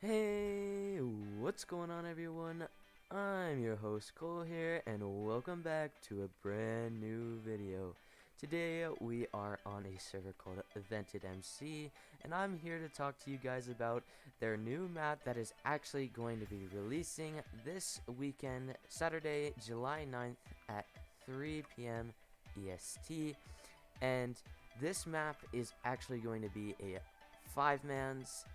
Hey, what's going on everyone? I'm your host Cole here and welcome back to a brand new video. Today we are on a server called VentedMC and I'm here to talk to you guys about their new map that is actually going to be releasing this weekend, Saturday, July 9th at 3 p.m. EST. And this map is actually going to be a 5-man's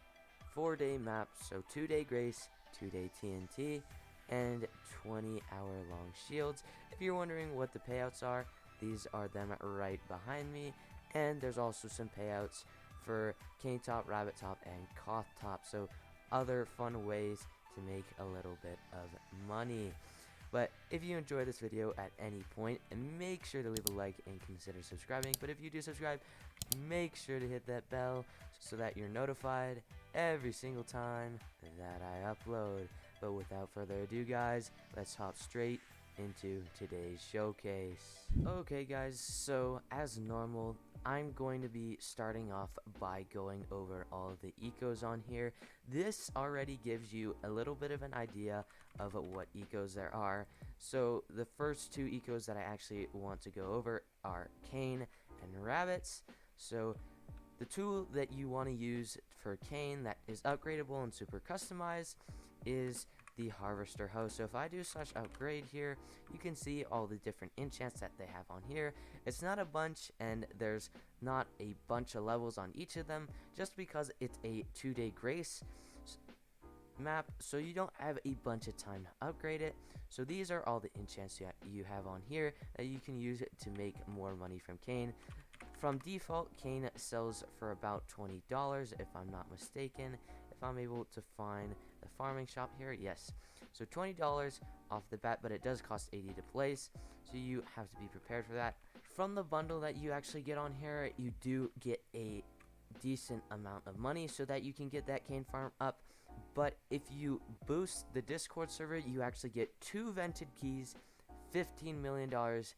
4-day map, so 2-day Grace, 2-day TNT, and 20-hour long shields. If you're wondering what the payouts are, these are them right behind me, and there's also some payouts for cane top, rabbit top, and cough top, so other fun ways to make a little bit of money. But if you enjoy this video at any point, make sure to leave a like and consider subscribing. But if you do subscribe, make sure to hit that bell so that you're notified every single time that I upload. But without further ado, guys, let's hop straight into today's showcase. Okay guys, so as normal, I'm going to be starting off by going over all of the ecos on here. This already gives you a little bit of an idea of what ecos there are. So the first two ecos that I actually want to go over are cane and rabbits. So the tool that you want to use for cane that is upgradable and super customized is the harvester hoe. So if I do /upgrade here, you can see all the different enchants that they have on here. It's not a bunch and there's not a bunch of levels on each of them, just because it's a 2-day grace map, so you don't have a bunch of time to upgrade it. So these are all the enchants you have on here that you can use to make more money from cane. From default, cane sells for about $20 if I'm not mistaken. If I'm able to find the farming shop here, yes. So $20 off the bat, but it does cost $80 to place, so you have to be prepared for that. From the bundle that you actually get on here, you do get a decent amount of money so that you can get that cane farm up. But if you boost the Discord server, you actually get 2 vented keys, $15 million,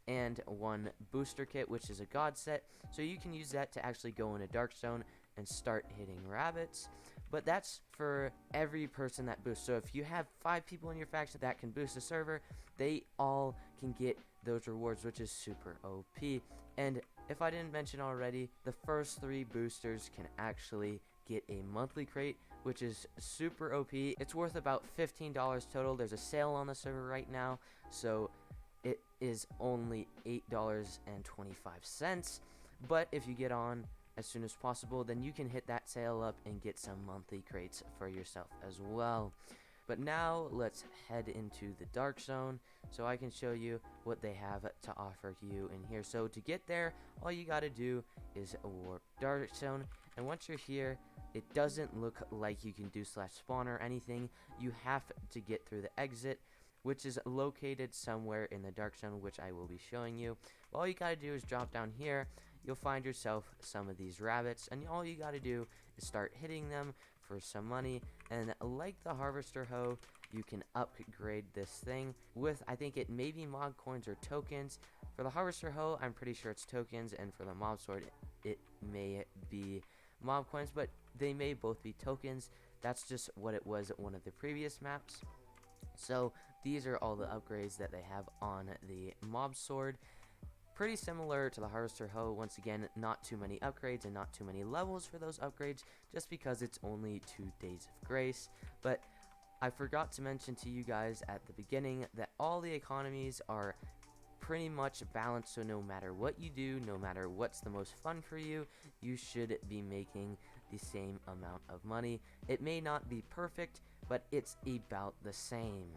and 1 booster kit, which is a god set, so you can use that to actually go in a dark zone and start hitting rabbits. But that's for every person that boosts. So if you have 5 people in your faction that can boost the server, they all can get those rewards, which is super OP. And if I didn't mention already, the first 3 boosters can actually get a monthly crate, which is super OP. It's worth about $15 total. There's a sale on the server right now, so it is only $8.25. But if you get on as soon as possible, then you can hit that sale up and get some monthly crates for yourself as well. But now let's head into the dark zone so I can show you what they have to offer you in here. So to get there, all you gotta do is warp dark zone, and once you're here, it doesn't look like you can do /spawn or anything. You have to get through the exit, which is located somewhere in the dark zone, which I will be showing you. All you gotta do is drop down here. You'll find yourself some of these rabbits, and all you gotta do is start hitting them for some money. And like the harvester hoe, you can upgrade this thing with, I think it may be mob coins or tokens. For the harvester hoe, I'm pretty sure it's tokens, and for the mob sword, it may be mob coins, but they may both be tokens. That's just what it was at one of the previous maps. So these are all the upgrades that they have on the mob sword. Pretty similar to the harvester hoe. Once again, not too many upgrades and not too many levels for those upgrades, just because it's only 2 days of grace. But I forgot to mention to you guys at the beginning that all the economies are pretty much balanced, so no matter what you do, no matter what's the most fun for you, you should be making the same amount of money. It may not be perfect, but it's about the same.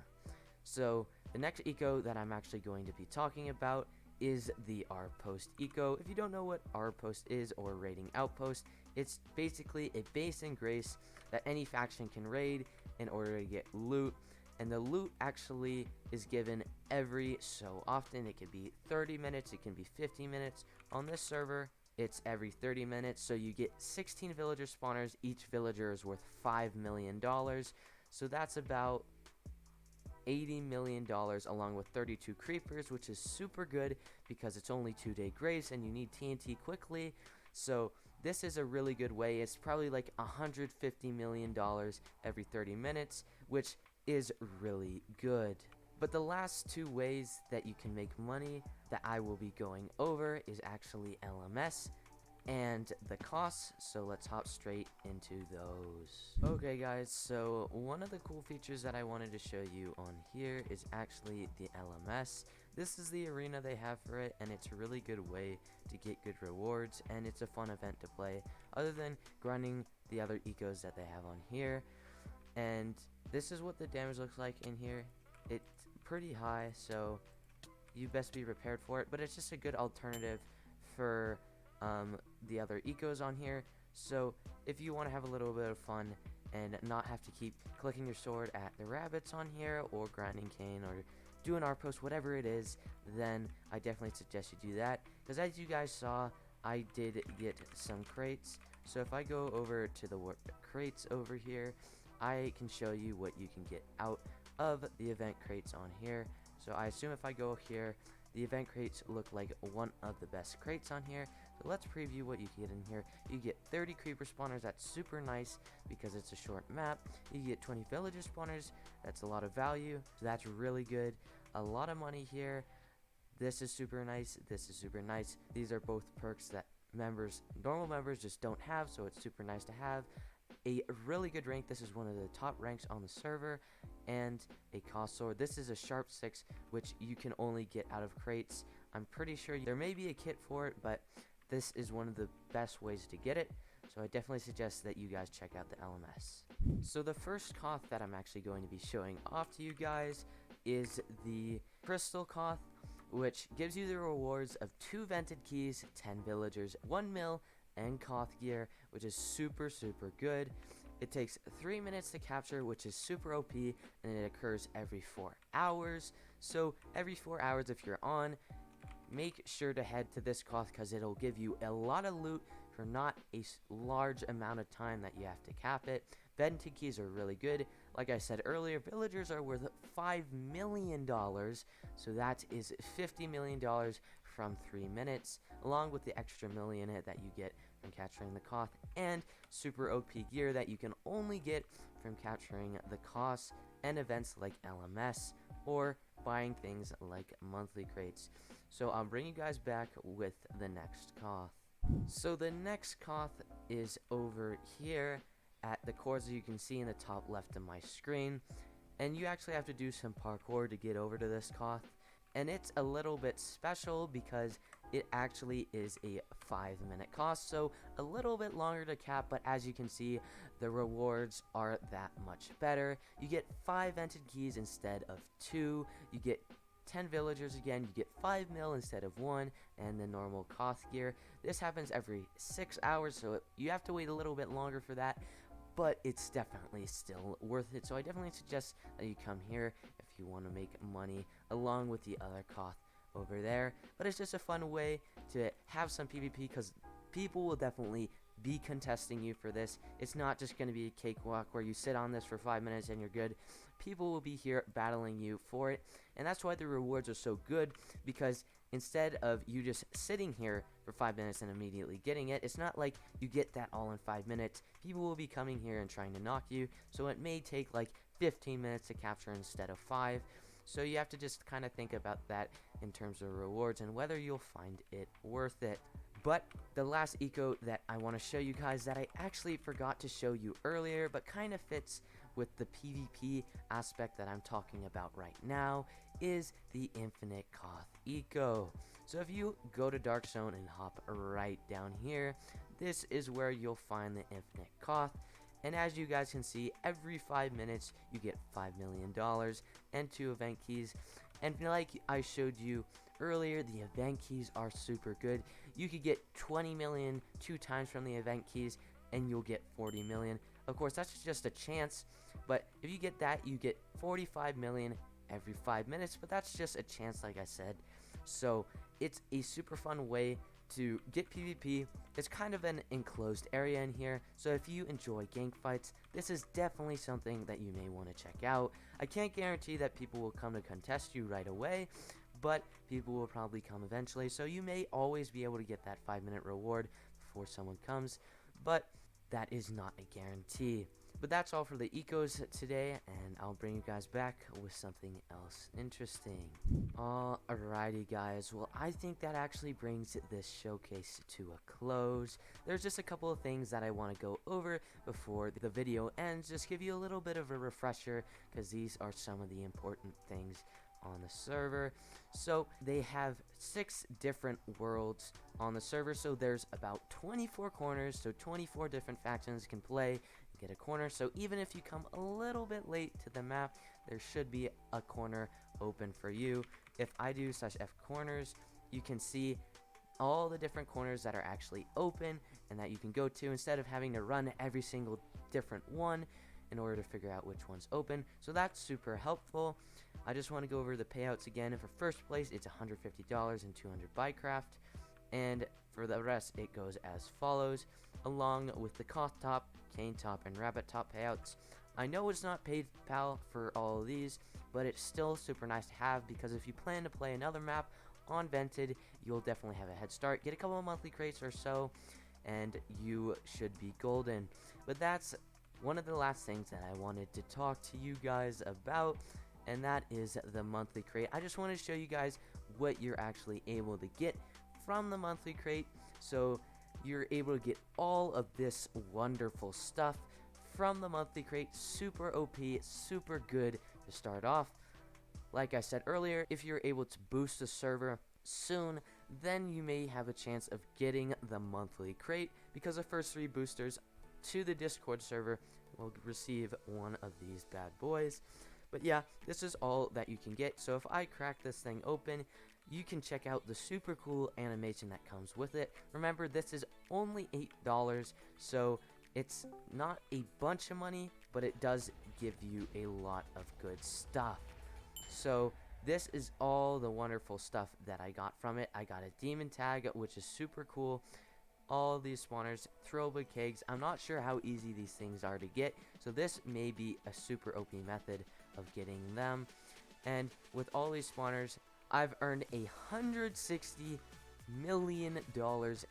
So the next eco that I'm actually going to be talking about is the Outpost eco. If you don't know what Outpost is, or raiding Outpost, it's basically a base in grace that any faction can raid in order to get loot. And the loot actually is given every so often. It could be 30 minutes, it can be 15 minutes. On this server, it's every 30 minutes, so you get 16 villager spawners. Each villager is worth $5 million, so that's about $80 million, along with 32 creepers, which is super good because it's only 2-day grace and you need TNT quickly. So this is a really good way. It's probably like $150 million every 30 minutes, which is really good. But the last two ways that you can make money that I will be going over is actually LMS and the costs, so let's hop straight into those. Okay guys, so one of the cool features that I wanted to show you on here is actually the LMS. This is the arena they have for it, and it's a really good way to get good rewards, and it's a fun event to play other than grinding the other ecos that they have on here. And this is what the damage looks like in here. It's pretty high, so you best be prepared for it, but it's just a good alternative for the other ecos on here. So if you want to have a little bit of fun and not have to keep clicking your sword at the rabbits on here, or grinding cane, or doing Outpost, whatever it is, then I definitely suggest you do that, because as you guys saw, I did get some crates. So if I go over to the crates over here, I can show you what you can get out of the event crates on here. So I assume if I go here, the event crates look like one of the best crates on here. So let's preview what you get in here. You get 30 creeper spawners. That's super nice because it's a short map. You get 20 villager spawners. That's a lot of value, so that's really good. A lot of money here. This is super nice. This is super nice. These are both perks that normal members just don't have, so it's super nice to have. A really good rank. This is one of the top ranks on the server, and a cost sword. This is a sharp 6, which you can only get out of crates. I'm pretty sure there may be a kit for it, but this is one of the best ways to get it, so I definitely suggest that you guys check out the LMS. So the first coth that I'm actually going to be showing off to you guys is the crystal coth, which gives you the rewards of 2 vented keys, 10 villagers, 1 mil, and coth gear, which is super good. It takes 3 minutes to capture, which is super OP, and it occurs every 4 hours. So every 4 hours, if you're on, make sure to head to this coth, because it'll give you a lot of loot for not a large amount of time that you have to cap it. Vented keys are really good. Like I said earlier, villagers are worth $5 million, so that is $50 million from 3 minutes, along with the extra million that you get from capturing the coth, and super OP gear that you can only get from capturing the costs and events like LMS, or buying things like monthly crates. So I'll bring you guys back with the next coth. So the next coth is over here at the cores you can see in the top left of my screen, and you actually have to do some parkour to get over to this coth, and it's a little bit special because it actually is a 5-minute cost, so a little bit longer to cap, but as you can see, the rewards are that much better. You get 5 vented keys instead of 2, you get 10 villagers again, you get 5 mil instead of 1, and the normal coth gear. This happens every 6 hours, so you have to wait a little bit longer for that, but it's definitely still worth it. So I definitely suggest that you come here if you want to make money along with the other coth over there. But it's just a fun way to have some PvP, because people will definitely be contesting you for this. It's not just going to be a cakewalk where you sit on this for 5 minutes and you're good. People will be here battling you for it, and that's why the rewards are so good, because instead of you just sitting here for 5 minutes and immediately getting it, it's not like you get that all in 5 minutes. People will be coming here and trying to knock you, so it may take like 15 minutes to capture instead of 5. So you have to just kind of think about that in terms of rewards and whether you'll find it worth it. But the last eco that I want to show you guys, that I actually forgot to show you earlier, but kind of fits with the PvP aspect that I'm talking about right now, is the Infinite Coth eco. So if you go to Dark Zone and hop right down here, this is where you'll find the Infinite Coth. And as you guys can see, every 5 minutes you get $5 million and 2 event keys. And like I showed you earlier, the event keys are super good. You could get 20 million 2 times from the event keys, and you'll get 40 million. Of course, that's just a chance, but if you get that, you get 45 million every 5 minutes, but that's just a chance, like I said. So it's a super fun way to get PvP. It's kind of an enclosed area in here, so if you enjoy gank fights, this is definitely something that you may want to check out. I can't guarantee that people will come to contest you right away, but people will probably come eventually, so you may always be able to get that 5-minute reward before someone comes, but that is not a guarantee. But that's all for the ecos today, and I'll bring you guys back with something else interesting. Alrighty guys, well I think that actually brings this showcase to a close. There's just a couple of things that I want to go over before the video ends, just give you a little bit of a refresher, because these are some of the important things on the server. So they have 6 different worlds on the server, so there's about 24 corners, so 24 different factions can play, get a corner. So even if you come a little bit late to the map, there should be a corner open for you. If I do /f corners, you can see all the different corners that are actually open and that you can go to, instead of having to run every single different one in order to figure out which one's open. So that's super helpful. I just want to go over the payouts again. For first place, it's $150 and 200 Bycraft, and for the rest it goes as follows, along with the Koth top, Cane top, and Rabbit top payouts. I know it's not PayPal for all of these, but it's still super nice to have, because if you plan to play another map on Vented, you'll definitely have a head start. Get a couple of monthly crates or so, and you should be golden. But that's one of the last things that I wanted to talk to you guys about, and that is the monthly crate. I just want to show you guys what you're actually able to get from the monthly crate. So you're able to get all of this wonderful stuff from the monthly crate. Super OP, super good to start off. Like I said earlier, if you're able to boost the server soon, then you may have a chance of getting the monthly crate, because the first 3 boosters to the Discord server will receive one of these bad boys. But yeah, this is all that you can get. So if I crack this thing open, you can check out the super cool animation that comes with it. Remember, this is only $8, so it's not a bunch of money, but it does give you a lot of good stuff. So this is all the wonderful stuff that I got from it. I got a demon tag, which is super cool. All these spawners, throwable kegs. I'm not sure how easy these things are to get, so this may be a super OP method of getting them. And with all these spawners, I've earned $160 million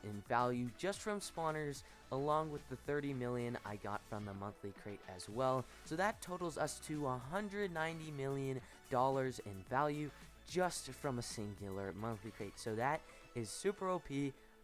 in value just from spawners, along with the 30 million I got from the monthly crate as well. So that totals us to $190 million in value just from a singular monthly crate. So that is super OP.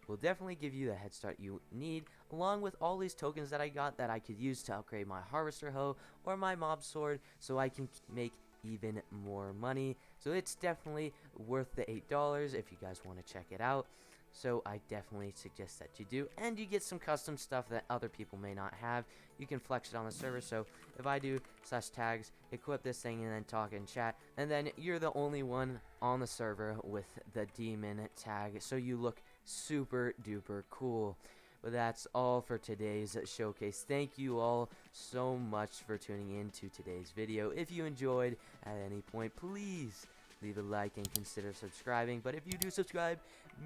Will definitely give you the head start you need, along with all these tokens that I got that I could use to upgrade my harvester hoe or my mob sword, so I can make even more money. So it's definitely worth the $8 if you guys want to check it out. So I definitely suggest that you do, and you get some custom stuff that other people may not have. You can flex it on the server. So if I do /tags, equip this thing, and then talk in chat, and then you're the only one on the server with the demon tag, so you look super duper cool. But that's all for today's showcase. Thank you all so much for tuning in to today's video. If you enjoyed at any point, please leave a like and consider subscribing. But if you do subscribe,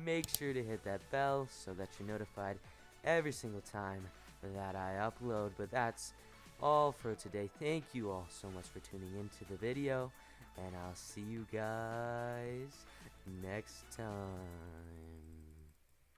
make sure to hit that bell so that you're notified every single time that I upload. But that's all for today. Thank you all so much for tuning into the video, and I'll see you guys next time.